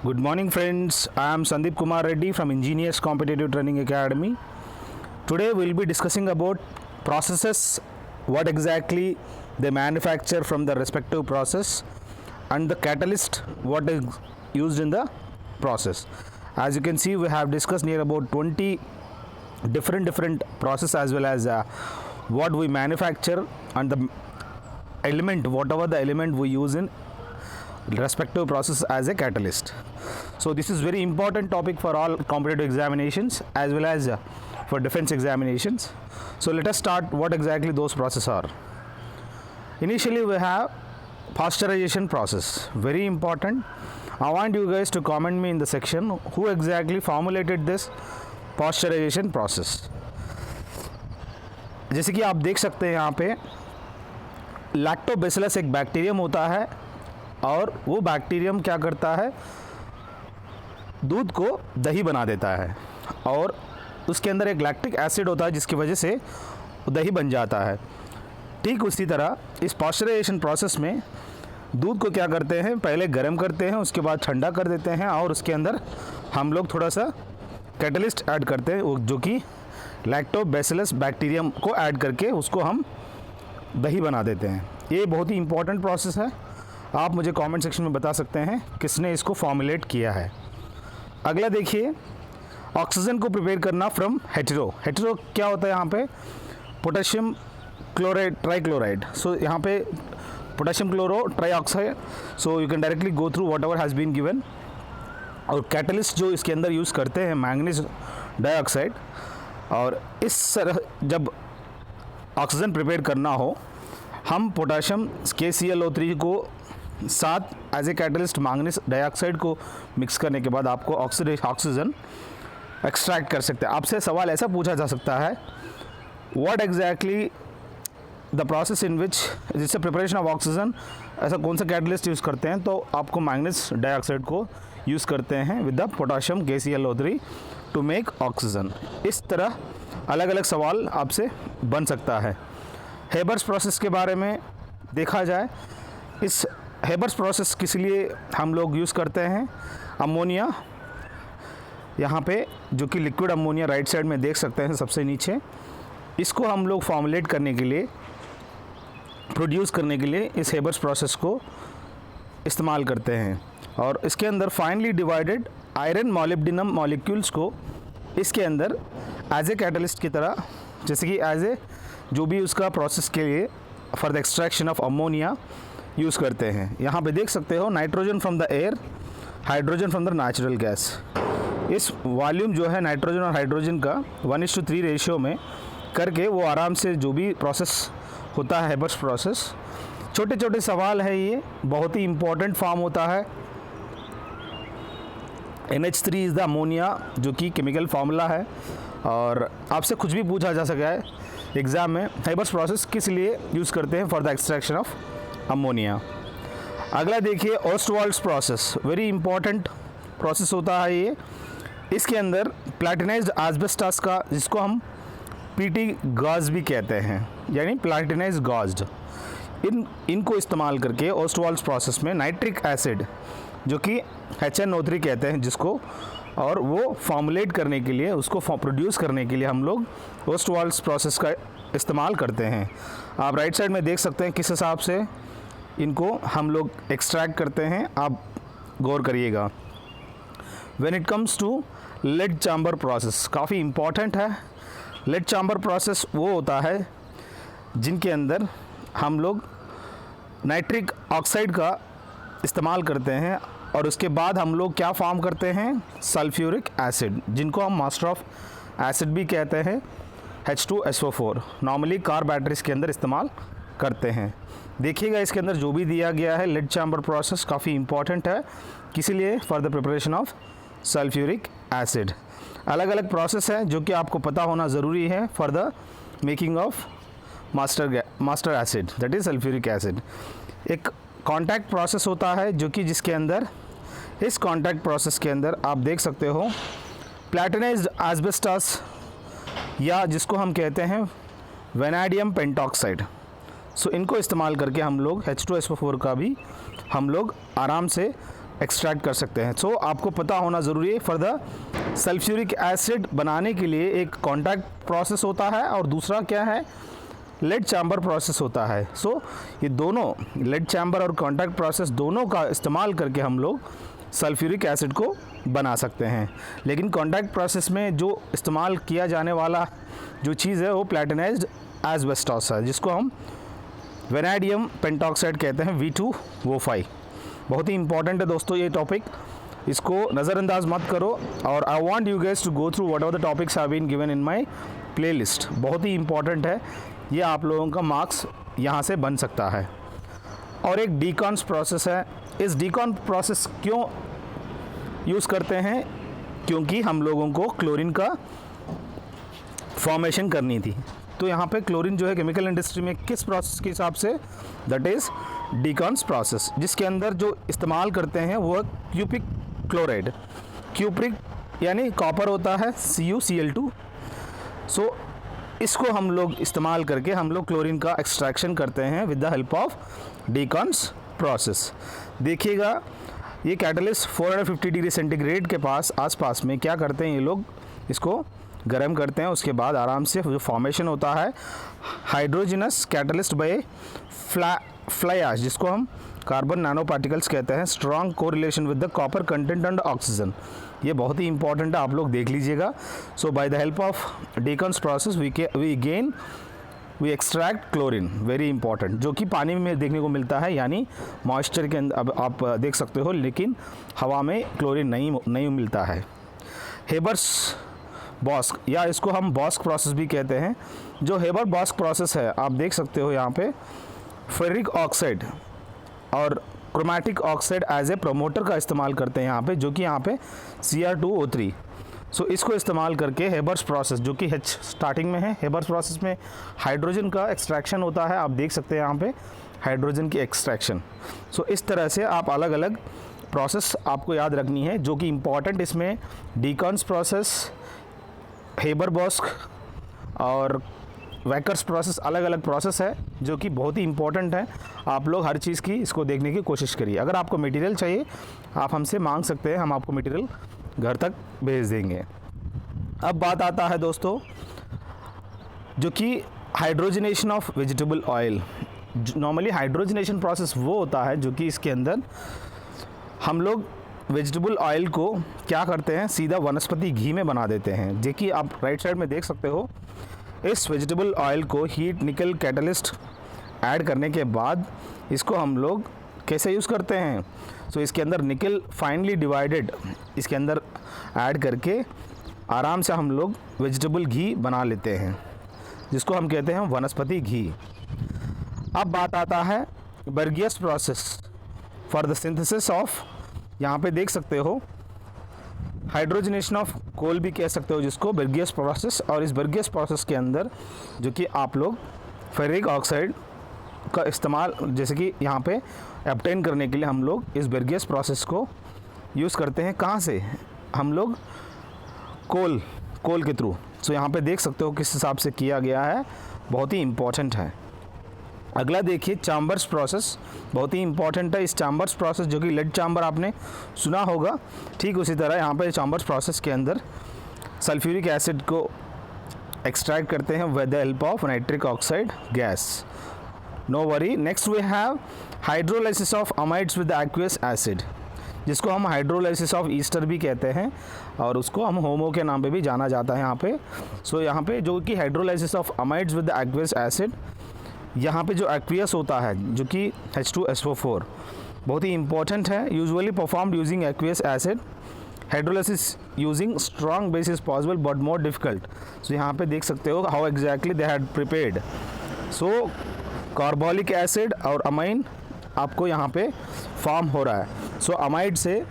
Good morning, friends. I am Sandeep Kumar Reddy from Engineers Competitive Training Academy. Today we'll be discussing about processes, what exactly they manufacture from the respective process, and the catalyst, what is used in the process. As you can see, we have discussed near about 20 different process as well as what we manufacture and the element, whatever the element we use in respective process as a catalyst. So this is very important topic for all competitive examinations as well as for defense examinations. So let us start what exactly those processes are. Initially we have pasteurization process, very important. I want you guys to comment me in the section who exactly formulated this pasteurization process. जैसे कि आप देख सकते हैं यहाँ पे lactobacillus एक bacterium होता है और वो बैक्टीरियम क्या करता है, दूध को दही बना देता है और उसके अंदर एक लैक्टिक एसिड होता है जिसकी वजह से दही बन जाता है। ठीक उसी तरह इस पास्चराइजेशन प्रोसेस में दूध को क्या करते हैं, पहले गर्म करते हैं, उसके बाद ठंडा कर देते हैं और उसके अंदर हम लोग थोड़ा सा कैटलिस्ट ऐड करते हैं जो कि लैक्टोबैसिलस बैक्टीरियम को ऐड करके उसको हम दही बना देते हैं। ये बहुत ही इंपॉर्टेंट प्रोसेस है। आप मुझे कमेंट सेक्शन में बता सकते हैं किसने इसको फॉर्मुलेट किया है। अगला देखिए, ऑक्सीजन को प्रिपेयर करना फ्रॉम हेटेरो। हेटेरो क्या होता है, यहाँ पे पोटेशियम क्लोराइड ट्राइक्लोराइड। सो यहाँ पे potassium chloro trioxide. So you can directly go through whatever has been given. और कैटलिस्ट जो इसके अंदर यूज़ करते हैं मैंगनीज डाइऑक्साइड। और इस तरह जब ऑक्सीजन प्रिपेयर करना हो, हम पोटेशियम KClO3 को साथ as a catalyst manganese dioxide को मिक्स करने के बाद आपको ऑक्सीजन एक्सट्रैक्ट कर सकते हैं। आपसे सवाल ऐसा पूछा जा सकता है, what exactly the process in which जिससे प्रिपरेशन ऑफ ऑक्सीजन, ऐसा कौन सा कैटलिस्ट यूज़ करते हैं, तो आपको मैंगनीज डाइऑक्साइड को यूज़ करते हैं with the potassium KClO3 to make oxygen. इस तरह अलग अलग सवाल आपसे बन सकता है। हेबर्स प्रोसेस के बारे में देखा जाए, इस हेबर्स प्रोसेस किस लिए हम लोग यूज़ करते हैं, अमोनिया यहाँ पे जो कि लिक्विड अमोनिया राइट साइड में देख सकते हैं सबसे नीचे, इसको हम लोग फॉर्मुलेट करने के लिए, प्रोड्यूस करने के लिए इस हेबर्स प्रोसेस को इस्तेमाल करते हैं। और इसके अंदर फाइनली डिवाइडेड आयरन मॉलिब्डिनम मॉलिक्यूल्स को इसके अंदर एज ए कैटलिस्ट की तरह, जैसे कि एज ए जो भी उसका प्रोसेस के लिए for the extraction of ammonia use करते हैं। यहाँ पे देख सकते हो nitrogen from the air, hydrogen from the natural gas. इस वॉल्यूम जो है नाइट्रोजन और हाइड्रोजन का 1:3 रेशियो में करके वो आराम से जो भी प्रोसेस होता है हेबर्स प्रोसेस। छोटे छोटे सवाल है, ये बहुत ही इम्पोर्टेंट फॉर्म होता है। NH3 इज़ द अमोनिया जो कि केमिकल फार्मूला है और आपसे कुछ भी पूछा जा सका है एग्ज़ाम में, हेबर्स प्रोसेस किस लिए यूज़ करते हैं for the extraction of ammonia. अगला देखिए ओस्टवाल्ड्स प्रोसेस, वेरी इंपॉर्टेंट प्रोसेस होता है ये। इसके अंदर प्लैटिनाइज्ड एस्बेस्टस का, जिसको हम PT गॉज भी कहते हैं, यानी प्लैटिनाइज्ड गॉज्ड, इनको इस्तेमाल करके ओस्टवाल्ड्स प्रोसेस में नाइट्रिक एसिड जो कि HNO3 कहते हैं जिसको, और वो फॉर्मुलेट करने के लिए, उसको प्रोड्यूस करने के लिए हम लोग ओस्टवाल्ड्स प्रोसेस का इस्तेमाल करते हैं। आप राइट साइड में देख सकते हैं किस हिसाब से इनको हम लोग एक्सट्रैक्ट करते हैं, आप गौर करिएगा। When it comes to lead chamber process, काफ़ी इम्पॉर्टेंट है। लेड चैम्बर प्रोसेस वो होता है जिनके अंदर हम लोग नाइट्रिक ऑक्साइड का इस्तेमाल करते हैं और उसके बाद हम लोग क्या फॉर्म करते हैं, सल्फ्यूरिक एसिड, जिनको हम मास्टर ऑफ एसिड भी कहते हैं, H2SO4। नॉर्मली कार बैटरीज के अंदर इस्तेमाल करते हैं। देखिएगा इसके अंदर जो भी दिया गया है, लेड चैम्बर प्रोसेस काफ़ी इंपॉर्टेंट है, किसी लिए for the preparation of sulphuric acid. अलग अलग प्रोसेस है जो कि आपको पता होना ज़रूरी है for the making of master acid, that is sulphuric acid. एक कॉन्टैक्ट प्रोसेस होता है जो कि जिसके अंदर, इस कॉन्टैक्ट प्रोसेस के अंदर आप देख सकते हो प्लैटिनाइज्ड एस्बेस्टस, या जिसको हम कहते हैं वेनाडियम पेंटॉक्साइड। सो इनको इस्तेमाल करके हम लोग H2SO4 का भी हम लोग आराम से एक्सट्रैक्ट कर सकते हैं। सो आपको पता होना ज़रूरी है, फॉर द सल्फ्यूरिक एसिड बनाने के लिए एक कॉन्टैक्ट प्रोसेस होता है और दूसरा क्या है, लेड चैम्बर प्रोसेस होता है। सो ये दोनों लेड चैम्बर और कॉन्टैक्ट प्रोसेस दोनों का इस्तेमाल करके हम लोग सल्फ्यूरिक एसिड को बना सकते हैं। लेकिन कॉन्टैक्ट प्रोसेस में जो इस्तेमाल किया जाने वाला जो चीज़ है वो प्लैटिनाइज्ड एस्बेस्टॉस है, जिसको हम वेनेडियम पेंटॉक्साइड कहते हैं, V2O5। बहुत ही इंपॉर्टेंट है दोस्तों ये टॉपिक, इसको नज़रअंदाज मत करो। और I want you guys to go through whatever the topics have been given in my playlist. बहुत ही इंपॉर्टेंट है, ये आप लोगों का मार्क्स यहाँ से बन सकता है। और एक डीकॉन्स प्रोसेस है। इस डीकॉन प्रोसेस क्यों यूज़ करते हैं, क्योंकि हम लोगों को क्लोरीन का फॉर्मेशन करनी थी। तो यहाँ पे क्लोरीन जो है केमिकल इंडस्ट्री में किस प्रोसेस के हिसाब से, दैट इज़ डीकॉन्स प्रोसेस, जिसके अंदर जो इस्तेमाल करते हैं वो क्यूप्रिक क्लोराइड, क्यूप्रिक यानी कॉपर होता है, CuCl2। सो इसको हम लोग इस्तेमाल करके हम लोग क्लोरीन का एक्सट्रैक्शन करते हैं with the help of Deacon's process. देखिएगा ये कैटलिस्ट 450 डिग्री सेंटीग्रेड के आसपास में क्या करते हैं ये लोग, इसको गर्म करते हैं। उसके बाद आराम से जो फॉर्मेशन होता है hydrogenous catalyst by fly ash, जिसको हम कार्बन नैनो पार्टिकल्स कहते हैं, strong correlation with the copper content and oxygen. ये बहुत ही इंपॉर्टेंट है, आप लोग देख लीजिएगा। So by the help of Deacon's process we extract chlorine, very important, जो कि पानी में देखने को मिलता है, यानी मॉइस्चर के अंदर अब आप देख सकते हो, लेकिन हवा में क्लोरीन नहीं मिलता है। हेबर्स बॉस्क या इसको हम बॉस्क प्रोसेस भी कहते हैं। जो हेबर बॉस्क प्रोसेस है आप देख सकते हो यहाँ पे फेरिक ऑक्साइड और chromatic oxide as a promoter का इस्तेमाल करते हैं यहाँ पे, जो कि यहाँ पे Cr2O3। सो इसको इस्तेमाल करके हेबर्स प्रोसेस, जो कि H स्टार्टिंग में है, हेबर्स प्रोसेस में हाइड्रोजन का एक्सट्रैक्शन होता है, आप देख सकते हैं यहाँ पे हाइड्रोजन की एक्सट्रैक्शन। सो इस तरह से आप अलग अलग प्रोसेस आपको याद रखनी है, जो कि इम्पॉर्टेंट इसमें डीकॉन्स प्रोसेस, हेबर बॉस्क और वैकर्स प्रोसेस, अलग अलग प्रोसेस है जो कि बहुत ही इंपॉर्टेंट है। आप लोग हर चीज़ की इसको देखने की कोशिश करिए। अगर आपको मटेरियल चाहिए आप हमसे मांग सकते हैं, हम आपको मटेरियल घर तक भेज देंगे। अब बात आता है दोस्तों जो कि hydrogenation of vegetable oil. Normally hydrogenation process वो होता है जो कि इसके अंदर हम लोग वेजिटेबल ऑयल को क्या करते हैं, सीधा वनस्पति घी में बना देते हैं। जो कि आप राइट साइड में देख सकते हो, इस वेजिटेबल ऑयल को हीट निकल कैटलिस्ट ऐड करने के बाद इसको हम लोग कैसे यूज़ करते हैं। सो इसके अंदर निकल फाइनली डिवाइडेड इसके अंदर ऐड करके आराम से हम लोग वेजिटेबल घी बना लेते हैं, जिसको हम कहते हैं वनस्पति घी। अब बात आता है Bergius process for the synthesis of, यहाँ पे देख सकते हो हाइड्रोजनेशन ऑफ कोल भी कह सकते हो जिसको, बर्गियस प्रोसेस। और इस बर्गियस प्रोसेस के अंदर जो कि आप लोग फेरिक ऑक्साइड का इस्तेमाल जैसे कि यहाँ पे ऑब्टेन करने के लिए हम लोग इस बर्गियस प्रोसेस को यूज़ करते हैं। कहाँ से, हम लोग कोल के थ्रू। सो यहाँ पे देख सकते हो किस हिसाब से किया गया है, बहुत ही इम्पॉर्टेंट है। अगला देखिए चैम्बर्स प्रोसेस, बहुत ही इंपॉर्टेंट है। इस चैम्बर्स प्रोसेस जो कि लेड चैम्बर आपने सुना होगा, ठीक उसी तरह यहाँ पे चैम्बर्स प्रोसेस के अंदर सल्फ्यूरिक एसिड को एक्सट्रैक्ट करते हैं with the help of nitric oxide gas. No worry. Next we have hydrolysis of amides with aqueous acid, जिसको हम हाइड्रोलाइसिस ऑफ ईस्टर भी कहते हैं और उसको हम होमो के नाम पे भी जाना जाता है यहाँ पे। सो यहाँ पे जो कि hydrolysis of amides with aqueous acid, यहाँ पे जो एक्वियस होता है जो कि H2SO4, बहुत ही इंपॉर्टेंट है। Usually performed using aqueous acid, hydrolysis using strong base is possible but more difficult. So यहाँ पे देख सकते हो how exactly they had prepared. So carbolic acid और अमाइन आपको यहाँ पे फॉर्म हो रहा है। सो अमाइड से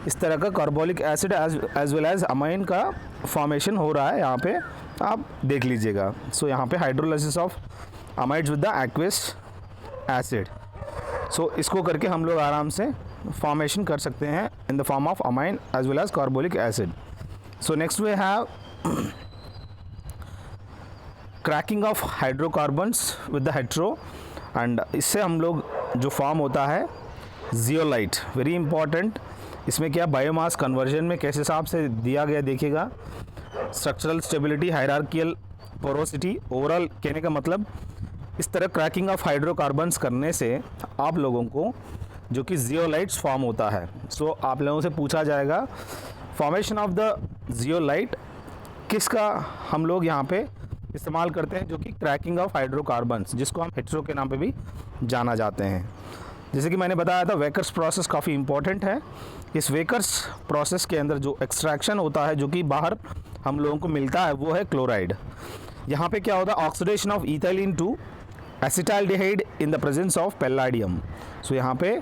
इस तरह का carbolic acid as well as amine का फॉर्मेशन हो रहा है, यहाँ पे आप देख लीजिएगा। सो यहाँ पे hydrolysis of amides with the aqueous acid. So इसको करके हम लोग आराम से फॉर्मेशन कर सकते हैं in the form of amine as well as carbolic acid. So next we have cracking of hydrocarbons with the hetero, and इससे हम लोग जो फॉर्म होता है जियोलाइट, वेरी इंपॉर्टेंट। इसमें क्या बायोमास कन्वर्जन में कैसे हिसाब से दिया गया देखिएगा। Structural stability, hierarchical porosity, overall कहने का मतलब इस तरह क्रैकिंग ऑफ हाइड्रोकार्बन्स करने से आप लोगों को जो कि जियोलाइट्स फॉर्म होता है। सो आप लोगों से पूछा जाएगा फॉर्मेशन ऑफ द जियोलाइट किसका हम लोग यहाँ पे इस्तेमाल करते हैं, जो कि क्रैकिंग ऑफ हाइड्रोकार्बन्स, जिसको हम हेटेरो के नाम पे भी जाना जाते हैं। जैसे कि मैंने बताया था वेकर्स प्रोसेस काफ़ी इंपॉर्टेंट है। इस वेकर्स प्रोसेस के अंदर जो एक्सट्रैक्शन होता है, जो कि बाहर हम लोगों को मिलता है, वो है क्लोराइड। यहाँ पे क्या होता है, oxidation of ethylene to acetaldehyde in the presence of palladium. So यहाँ पे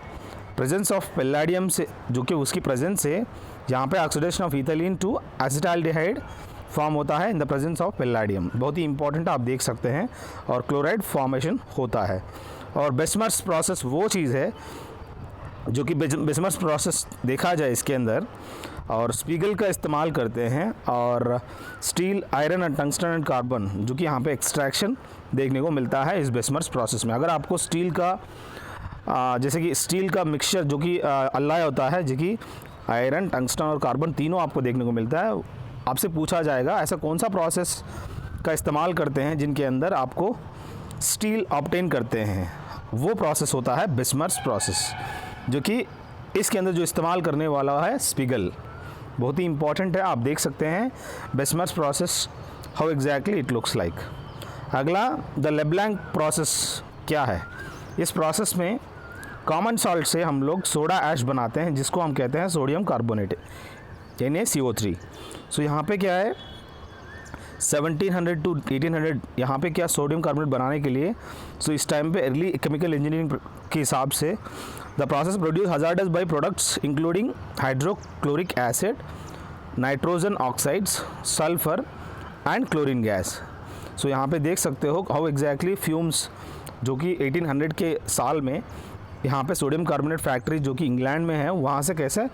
प्रेजेंस ऑफ पैलाडियम से, जो कि उसकी प्रेजेंस से यहाँ पे oxidation of ethylene to acetaldehyde form होता है in the presence of palladium. बहुत ही इंपॉर्टेंट आप देख सकते हैं, और क्लोराइड फॉर्मेशन होता है। और बिस्मर्स प्रोसेस वो चीज़ है जो कि बिस्मर्स प्रोसेस देखा जाए इसके अंदर, और स्पीगल का इस्तेमाल करते हैं, और steel, iron and tungsten and carbon, जो कि यहाँ पे एक्सट्रैक्शन देखने को मिलता है इस बिस्मर्स प्रोसेस में। अगर आपको स्टील का जैसे कि स्टील का मिक्सचर जो कि अलाय होता है, जो कि आयरन, टंगस्टन और कार्बन तीनों आपको देखने को मिलता है, आपसे पूछा जाएगा ऐसा कौन सा प्रोसेस का इस्तेमाल करते हैं जिनके अंदर आपको स्टील ऑब्टेन करते हैं। वो प्रोसेस होता है बिस्मर्स प्रोसेस, जो कि इसके अंदर जो इस्तेमाल करने वाला है स्पीगल। बहुत ही इंपॉर्टेंट है, आप देख सकते हैं Bessemer's process how exactly it looks like. अगला द लेब्लैंक प्रोसेस क्या है। इस प्रोसेस में कॉमन सॉल्ट से हम लोग सोडा ऐश बनाते हैं, जिसको हम कहते हैं सोडियम कार्बोनेट, NaCO3। सो यहाँ पे क्या है 1700 टू 1800 यहाँ पे क्या सोडियम कार्बोनेट बनाने के लिए, सो इस टाइम पे अर्ली केमिकल इंजीनियरिंग के हिसाब से the process produce hazardous by products including hydrochloric acid, nitrogen oxides, sulphur and chlorine gas. So यहाँ पे देख सकते हो हाउ एग्जैक्टली फ्यूम्स, जो कि 1800 के साल में यहाँ पे सोडियम कार्बोनेट फैक्ट्री जो कि इंग्लैंड में है, वहाँ से कैसे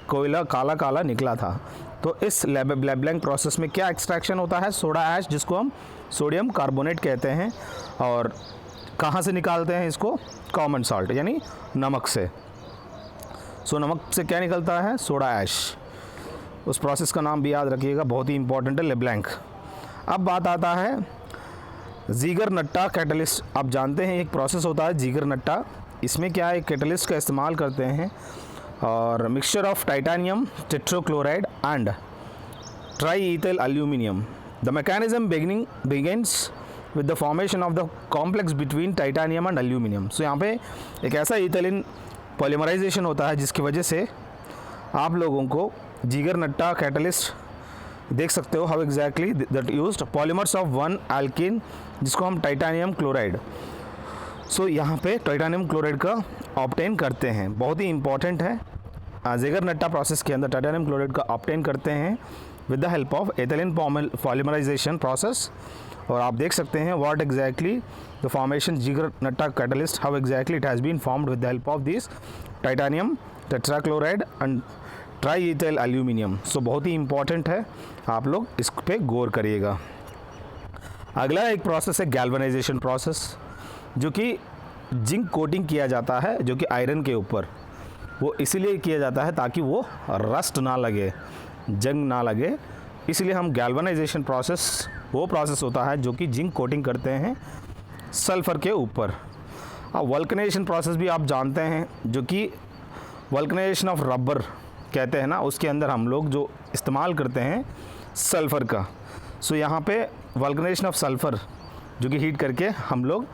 कोयला काला काला निकला था। तो इस लेब्लैंक प्रोसेस में क्या एक्सट्रैक्शन होता है, सोडा ऐश, जिसको हम सोडियम कार्बोनेट कहते हैं, और कहाँ से निकालते हैं इसको, कॉमन सॉल्ट यानी नमक से। सो नमक से क्या निकलता है, सोडा ऐश। उस प्रोसेस का नाम भी याद रखिएगा, बहुत ही इंपॉर्टेंट है, लेब्लैंक। अब बात आता है जीगर-नट्टा कैटलिस्ट। आप जानते हैं एक प्रोसेस होता है जीगर-नट्टा, इसमें क्या है, कैटलिस्ट का इस्तेमाल करते हैं, और mixture of titanium tetrachloride and triethyl aluminium. The mechanism begins with the formation of the complex between titanium and aluminium. So यहाँ पे एक ऐसा इथाइलिन पॉलीमराइजेशन होता है जिसकी वजह से आप लोगों को जीगर-नट्टा कैटलिस्ट देख सकते हो how exactly that used polymers of one alkene, जिसको हम टाइटेनियम क्लोराइड। सो यहाँ पे टाइटेनियम क्लोराइड का ऑब्टेन करते हैं, बहुत ही इंपॉर्टेंट है। जीगर-नट्टा प्रोसेस के अंदर टाइटेनियम क्लोराइड का ऑब्टेन करते हैं with the help of ethylene polymerisation process. और आप देख सकते हैं what exactly the formation Ziegler Natta catalyst, how exactly it has been formed with the help of this titanium tetrachloride and triethyl aluminium. So बहुत ही important है, आप लोग इस पे गौर करिएगा। अगला एक प्रोसेस है गैल्वनाइजेशन प्रोसेस, जो कि जिंक कोटिंग किया जाता है, जो कि आयरन के ऊपर। वो इसीलिए किया जाता है ताकि वो रस्ट ना लगे, जंग ना लगे, इसलिए हम गैल्वनाइजेशन प्रोसेस वो प्रोसेस होता है जो कि जिंक कोटिंग करते हैं सल्फ़र के ऊपर। वल्कनाइजेशन प्रोसेस भी आप जानते हैं, जो कि वल्कनाइजेशन ऑफ रबर कहते हैं ना, उसके अंदर हम लोग जो इस्तेमाल करते हैं सल्फ़र का। सो यहाँ पे वल्कनाइजेशन ऑफ सल्फ़र जो कि हीट करके हम लोग,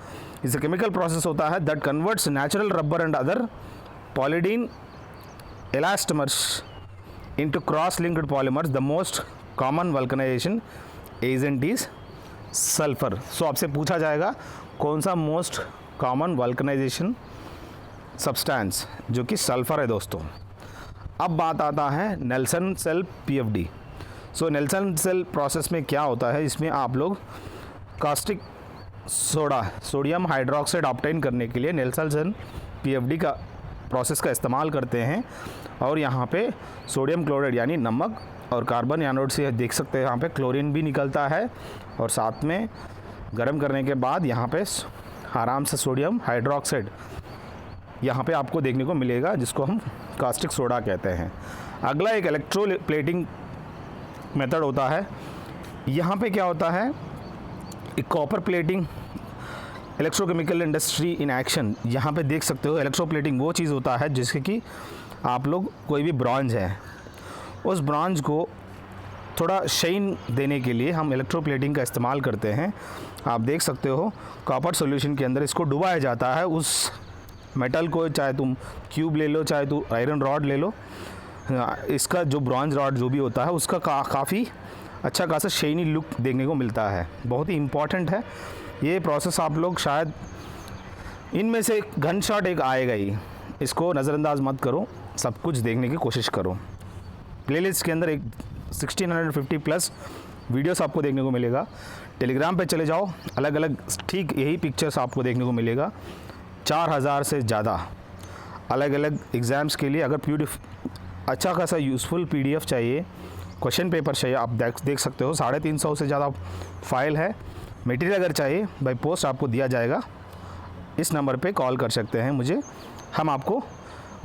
इस केमिकल प्रोसेस होता है that converts natural rubber and other polydiene elastomers into cross-linked polymers. The most common vulcanization agent is sulfur. So आपसे पूछा जाएगा कौन सा मोस्ट कॉमन वल्कनाइजेशन सब्सटेंस, जो कि सल्फ़र है दोस्तों। अब बात आता है नेल्सन सेल PFD। सो नेल्सन सेल प्रोसेस में क्या होता है, इसमें आप लोग caustic soda, sodium hydroxide obtain करने के लिए नेल्सन सेल PFD का प्रोसेस का इस्तेमाल करते हैं, और यहाँ पे सोडियम क्लोराइड यानी नमक और कार्बन एनोड से देख सकते हैं यहाँ पे क्लोरीन भी निकलता है, और साथ में गर्म करने के बाद यहाँ पे आराम से सोडियम हाइड्रोक्साइड यहाँ पे आपको देखने को मिलेगा, जिसको हम कास्टिक सोडा कहते हैं। अगला एक इलेक्ट्रोप्लेटिंग मेथड होता है। यहाँ पे क्या होता है, एक copper plating, electrochemical industry in action. यहाँ पे देख सकते हो इलेक्ट्रोप्लेटिंग वो चीज़ होता है जिससे कि आप लोग कोई भी ब्रॉन्ज है, उस ब्रॉन्ज को थोड़ा शाइन देने के लिए हम इलेक्ट्रोप्लेटिंग का इस्तेमाल करते हैं। आप देख सकते हो कॉपर सॉल्यूशन के अंदर इसको डुबाया जाता है, उस मेटल को, चाहे तुम क्यूब ले लो, चाहे तुम आयरन रॉड ले लो, इसका जो ब्रॉन्ज रॉड जो भी होता है उसका काफ़ी अच्छा खासा शाइनी लुक देखने को मिलता है। बहुत ही इम्पॉर्टेंट है ये प्रोसेस। आप लोग शायद इनमें से गन शॉट एक आएगा ही, इसको नज़रअंदाज मत करो, सब कुछ देखने की कोशिश करो। प्लेलिस्ट के अंदर एक 1650 प्लस वीडियोस आपको देखने को मिलेगा। टेलीग्राम पे चले जाओ, अलग अलग ठीक यही पिक्चर्स आपको देखने को मिलेगा। 4000 से ज़्यादा अलग अलग एग्ज़ाम्स के लिए अगर PDF अच्छा खासा यूज़फुल PDF चाहिए, क्वेश्चन पेपर चाहिए, आप देख सकते हो 350 से ज़्यादा फाइल है। मटेरियल अगर चाहिए बाय पोस्ट आपको दिया जाएगा, इस नंबर पे कॉल कर सकते हैं मुझे, हम आपको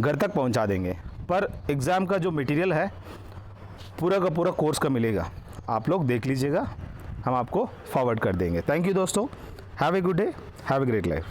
घर तक पहुंचा देंगे। पर एग्ज़ाम का जो मटेरियल है पूरा का पूरा कोर्स का मिलेगा, आप लोग देख लीजिएगा, हम आपको फॉरवर्ड कर देंगे। थैंक यू दोस्तों, have a good day, have a great life.